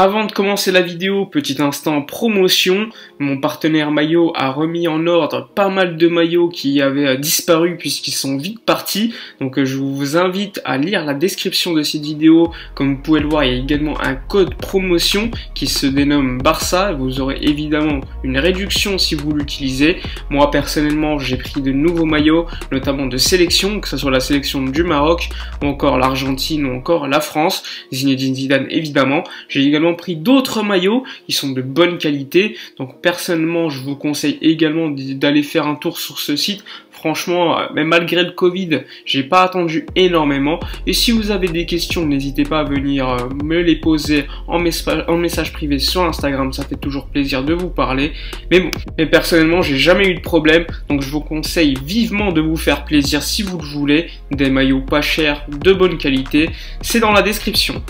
Avant de commencer la vidéo, petit instant promotion, mon partenaire maillot a remis en ordre pas mal de maillots qui avaient disparu puisqu'ils sont vite partis. Donc je vous invite à lire la description de cette vidéo. Comme vous pouvez le voir, il y a également un code promotion qui se dénomme Barça. Vous aurez évidemment une réduction si vous l'utilisez. Moi personnellement, j'ai pris de nouveaux maillots, notamment de sélection, que ce soit la sélection du Maroc, ou encore l'Argentine, ou encore la France. Zinedine Zidane évidemment. J'ai également pris d'autres maillots qui sont de bonne qualité, donc personnellement je vous conseille également d'aller faire un tour sur ce site. Franchement, même malgré le Covid, j'ai pas attendu énormément. Et si vous avez des questions, n'hésitez pas à venir me les poser en message privé sur Instagram. Ça fait toujours plaisir de vous parler. Mais bon, personnellement, j'ai jamais eu de problème. Donc je vous conseille vivement de vous faire plaisir si vous le voulez. Des maillots pas chers, de bonne qualité. C'est dans la description.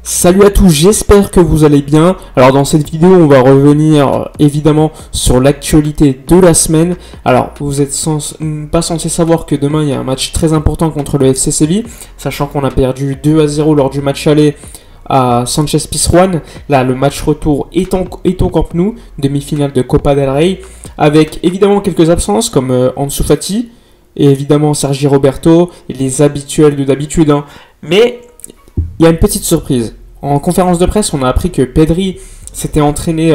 Salut à tous, j'espère que vous allez bien. Alors dans cette vidéo, on va revenir évidemment sur l'actualité de la semaine. Alors vous êtes pas censé savoir que demain il y a un match très important contre le FC Séville, sachant qu'on a perdu 2-0 lors du match aller à Sanchez-Pizjuán. Là, le match retour est au Camp Nou, demi-finale de Copa del Rey, avec évidemment quelques absences comme Ansu Fati et évidemment Sergi Roberto et les habituels de d'habitude. Mais il y a une petite surprise. En conférence de presse, on a appris que Pedri s'était entraîné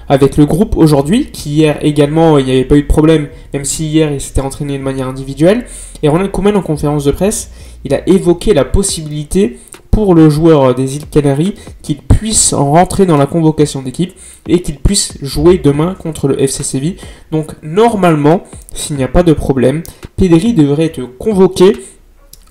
avec le groupe aujourd'hui, qu'hier également, il n'y avait pas eu de problème, même si hier, il s'était entraîné de manière individuelle. Et Ronald Koeman, en conférence de presse, il a évoqué la possibilité pour le joueur des îles Canaries qu'il puisse rentrer dans la convocation d'équipe et qu'il puisse jouer demain contre le FC Séville. Donc, normalement, s'il n'y a pas de problème, Pedri devrait être convoqué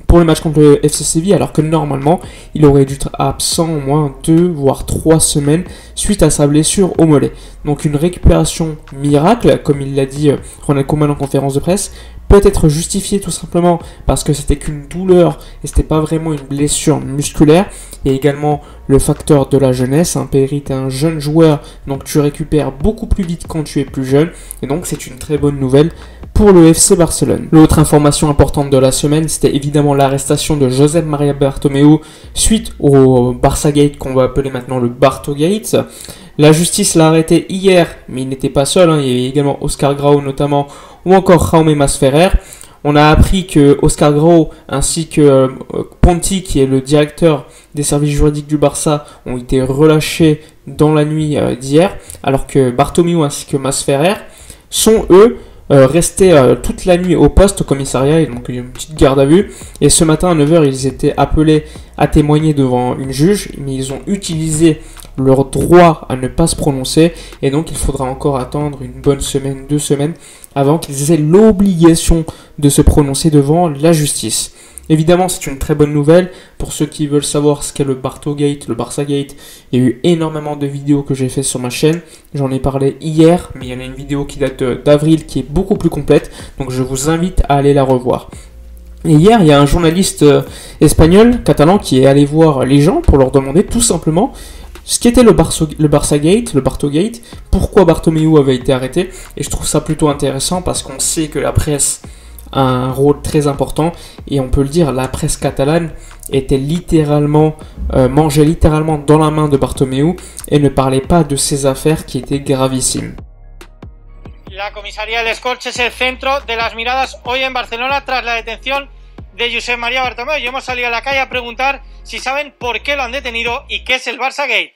pour le match contre le FC Séville, alors que normalement, il aurait dû être absent au moins 2 voire 3 semaines suite à sa blessure au mollet. Donc une récupération miracle, comme il l'a dit Ronald Koeman en conférence de presse, peut être justifiée tout simplement parce que c'était qu'une douleur et c'était pas vraiment une blessure musculaire. Et également le facteur de la jeunesse. Pedri est un jeune joueur, donc tu récupères beaucoup plus vite quand tu es plus jeune. Et donc c'est une très bonne nouvelle pour le FC Barcelone. L'autre information importante de la semaine, c'était évidemment l'arrestation de Josep Maria Bartomeu suite au Barça Gate qu'on va appeler maintenant le Barto Gate. La justice l'a arrêté hier, mais il n'était pas seul. Il y avait également Oscar Grau notamment, ou encore Jaume Masferrer. On a appris que Oscar Grau ainsi que Ponti, qui est le directeur des services juridiques du Barça, ont été relâchés dans la nuit d'hier, alors que Bartomeu ainsi que Masferrer sont eux restés toute la nuit au poste au commissariat, et donc une petite garde à vue. Et ce matin à 9h, ils étaient appelés à témoigner devant une juge, mais ils ont utilisé leur droit à ne pas se prononcer, et donc il faudra encore attendre une bonne semaine, 2 semaines, avant qu'ils aient l'obligation de se prononcer devant la justice. Évidemment, c'est une très bonne nouvelle. Pour ceux qui veulent savoir ce qu'est le Barto Gate, le Barça Gate, il y a eu énormément de vidéos que j'ai fait sur ma chaîne. J'en ai parlé hier, mais il y en a une vidéo qui date d'avril qui est beaucoup plus complète, donc je vous invite à aller la revoir. Et hier, il y a un journaliste espagnol, catalan, qui est allé voir les gens pour leur demander tout simplement ce qu'était le Barça Gate, le Barto Gate, pourquoi Bartomeu avait été arrêté. Et je trouve ça plutôt intéressant parce qu'on sait que la presse a un rôle très important, et on peut le dire, la presse catalane était mangeait littéralement dans la main de Bartomeu et ne parlait pas de ces affaires qui étaient gravissimes. La comisaría del Escorche es el centro de las miradas hoy en Barcelona tras la detención de Josep Maria Bartomeu, y hemos salido a la calle a preguntar si saben por qué lo han detenido y qué es el Barça Gate.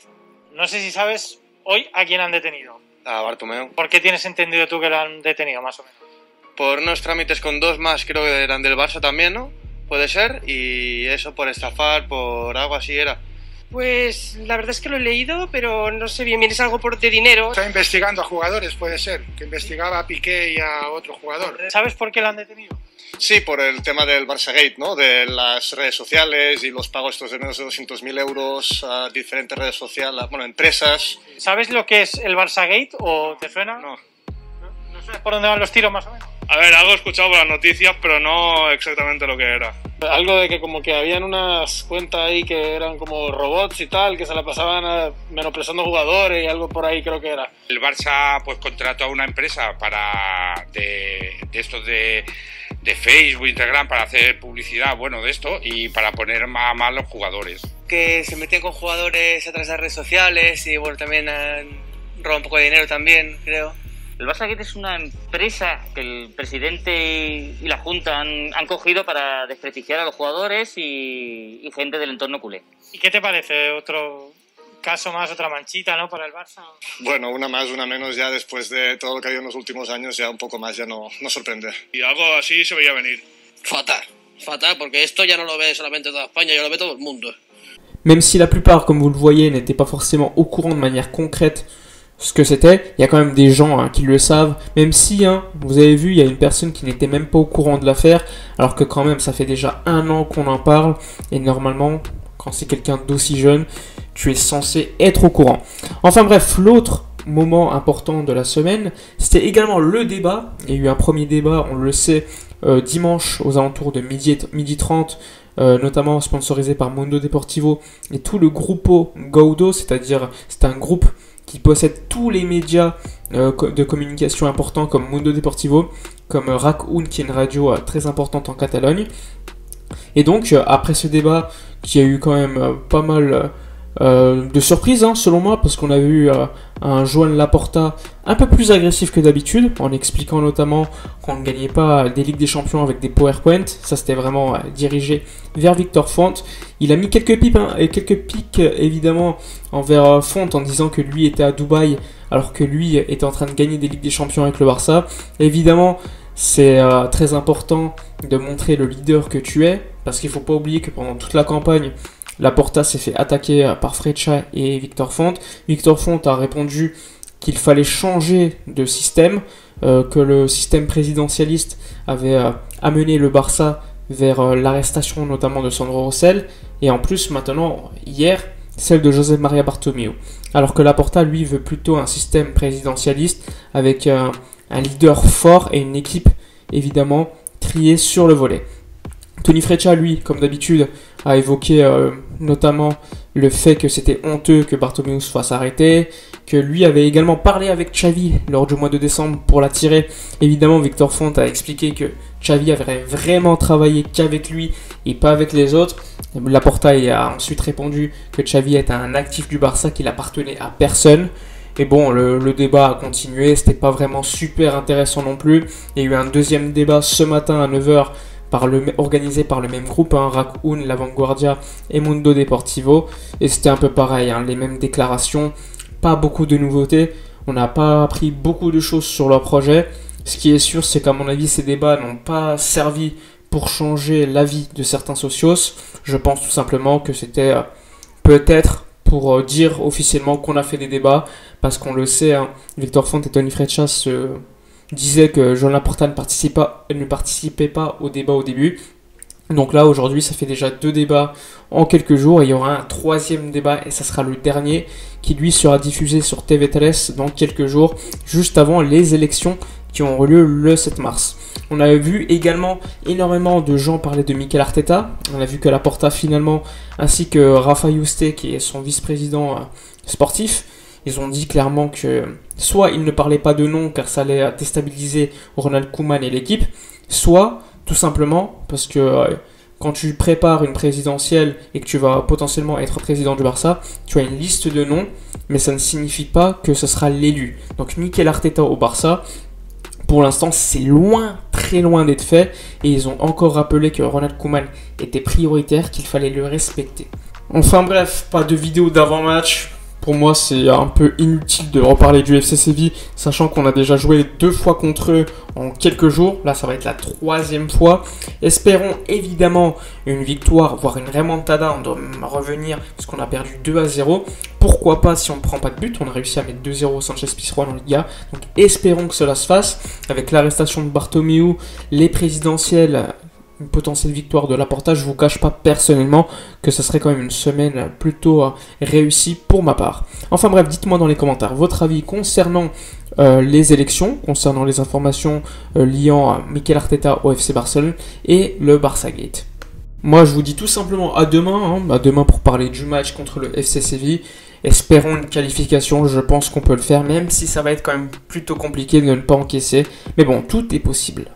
No sé si sabes hoy a quién han detenido. A Bartomeu. ¿Por qué tienes entendido tú que lo han detenido, más o menos? Por unos trámites con 2 más, creo que eran del Barça también, ¿no? Puede ser, y eso por estafar, por algo así era. Pues la verdad es que lo he leído, pero no sé bien, es algo de dinero. Está investigando a jugadores, puede ser, que investigaba a Piqué y a otro jugador. ¿Sabes por qué lo han detenido? Sí, por el tema del Barça Gate, ¿no? De las redes sociales y los pagos estos de menos de 200.000 euros a diferentes redes sociales, bueno, empresas. ¿Sabes lo que es el Barça Gate o te suena? No. ¿No sabes por dónde van los tiros más o menos? A ver, algo he escuchado por las noticias, pero no exactamente lo que era. Algo de que como que habían unas cuentas ahí que eran como robots y tal, que se la pasaban menospreciando jugadores y algo por ahí creo que era. El Barça pues contrató a una empresa de estos de Facebook, Instagram, para hacer publicidad, bueno, de esto y para poner a mal los jugadores. que se metían con jugadores a través de las redes sociales y bueno, también han robado un poco de dinero también, creo. El Barça Gate es una empresa que el presidente y la Junta han cogido para desprestigiar a los jugadores y gente del entorno culé. ¿Y qué te parece? Otro caso más, otra manchita, ¿no? Para el Barça. Bueno, una más, una menos, ya después de todo lo que ha habido en los últimos años, ya un poco más ya no sorprende. Y algo así se veía venir. Fatal, porque esto ya no lo ve solamente toda España, ya lo ve todo el mundo. Même si la plupart, comme vous le voyez, n'étaient pas forcément au courant de manière concrète ce que c'était, il y a quand même des gens qui le savent, même si, vous avez vu, il y a une personne qui n'était même pas au courant de l'affaire, alors que quand même, ça fait déjà 1 an qu'on en parle, et normalement, quand c'est quelqu'un d'aussi jeune, tu es censé être au courant. Enfin bref, l'autre moment important de la semaine, c'était également le débat. Il y a eu un premier débat, on le sait, dimanche aux alentours de midi 30, notamment sponsorisé par Mundo Deportivo et tout le Grupo Gaudo, c'est-à-dire c'est un groupe qui possède tous les médias de communication importants comme Mundo Deportivo, comme RAC1 qui est une radio très importante en Catalogne. Et donc après ce débat qui a eu quand même pas mal de surprises selon moi, parce qu'on a vu un Joan Laporta un peu plus agressif que d'habitude, en expliquant notamment qu'on ne gagnait pas des Ligues des Champions avec des PowerPoint. Ça c'était vraiment dirigé vers Victor Font. Il a mis quelques pics évidemment envers Font en disant que lui était à Dubaï alors que lui était en train de gagner des Ligues des Champions avec le Barça. Évidemment, c'est très important de montrer le leader que tu es, parce qu'il ne faut pas oublier que pendant toute la campagne, Laporta s'est fait attaquer par Freccia et Victor Font. Victor Font a répondu qu'il fallait changer de système, que le système présidentialiste avait amené le Barça vers l'arrestation notamment de Sandro Rosell, et en plus maintenant, hier, celle de José María Bartomeu. Alors que Laporta, lui, veut plutôt un système présidentialiste avec un leader fort et une équipe, évidemment, triée sur le volet. Tony Freccia, lui, comme d'habitude, a évoqué notamment le fait que c'était honteux que Bartomeu se fasse arrêter, que lui avait également parlé avec Xavi lors du mois de décembre pour l'attirer. Évidemment, Victor Font a expliqué que Xavi avait vraiment travaillé qu'avec lui et pas avec les autres. Laporta a ensuite répondu que Xavi était un actif du Barça qui n'appartenait à personne. Et bon, le débat a continué, c'était pas vraiment super intéressant non plus. Il y a eu un deuxième débat ce matin à 9h, organisé par le même groupe, RAC1, La Vanguardia et Mundo Deportivo, et c'était un peu pareil, les mêmes déclarations, pas beaucoup de nouveautés, on n'a pas appris beaucoup de choses sur leur projet. Ce qui est sûr, c'est qu'à mon avis, ces débats n'ont pas servi pour changer l'avis de certains socios. Je pense tout simplement que c'était peut-être pour dire officiellement qu'on a fait des débats, parce qu'on le sait, Victor Font et Tony Freccia disaient que Joan Laporta ne participait pas au débat au début. Donc là, aujourd'hui, ça fait déjà 2 débats en quelques jours. Et il y aura un 3e débat, et ça sera le dernier, qui lui sera diffusé sur TV3 dans quelques jours, juste avant les élections qui auront lieu le 7 mars. On a vu également énormément de gens parler de Mikel Arteta. On a vu que Laporta finalement, ainsi que Rafa Yuste, qui est son vice-président sportif, ils ont dit clairement que soit ils ne parlaient pas de nom car ça allait déstabiliser Ronald Koeman et l'équipe, soit tout simplement parce que quand tu prépares une présidentielle et que tu vas potentiellement être président du Barça, tu as une liste de noms, mais ça ne signifie pas que ce sera l'élu. Donc Mikel Arteta au Barça, pour l'instant, c'est loin, très loin d'être fait, et ils ont encore rappelé que Ronald Koeman était prioritaire, qu'il fallait le respecter. Enfin bref, pas de vidéo d'avant-match. Pour moi, c'est un peu inutile de reparler du FC Séville, sachant qu'on a déjà joué 2 fois contre eux en quelques jours. Là, ça va être la 3e fois. Espérons évidemment une victoire, voire une remontada. On doit revenir parce qu'on a perdu 2-0. Pourquoi pas si on ne prend pas de but? On a réussi à mettre 2-0 Sanchez-Pizjuán en Liga. Donc espérons que cela se fasse. Avec l'arrestation de Bartomeu, les présidentielles, une potentielle victoire de Laporta, je ne vous cache pas personnellement que ce serait quand même une semaine plutôt réussie pour ma part. Enfin bref, dites-moi dans les commentaires votre avis concernant les élections, concernant les informations liant Mikel Arteta au FC Barcelone et le Barça Gate. Moi je vous dis tout simplement à demain, à demain pour parler du match contre le FC Séville. Espérons une qualification, je pense qu'on peut le faire, même si ça va être quand même plutôt compliqué de ne pas encaisser. Mais bon, tout est possible.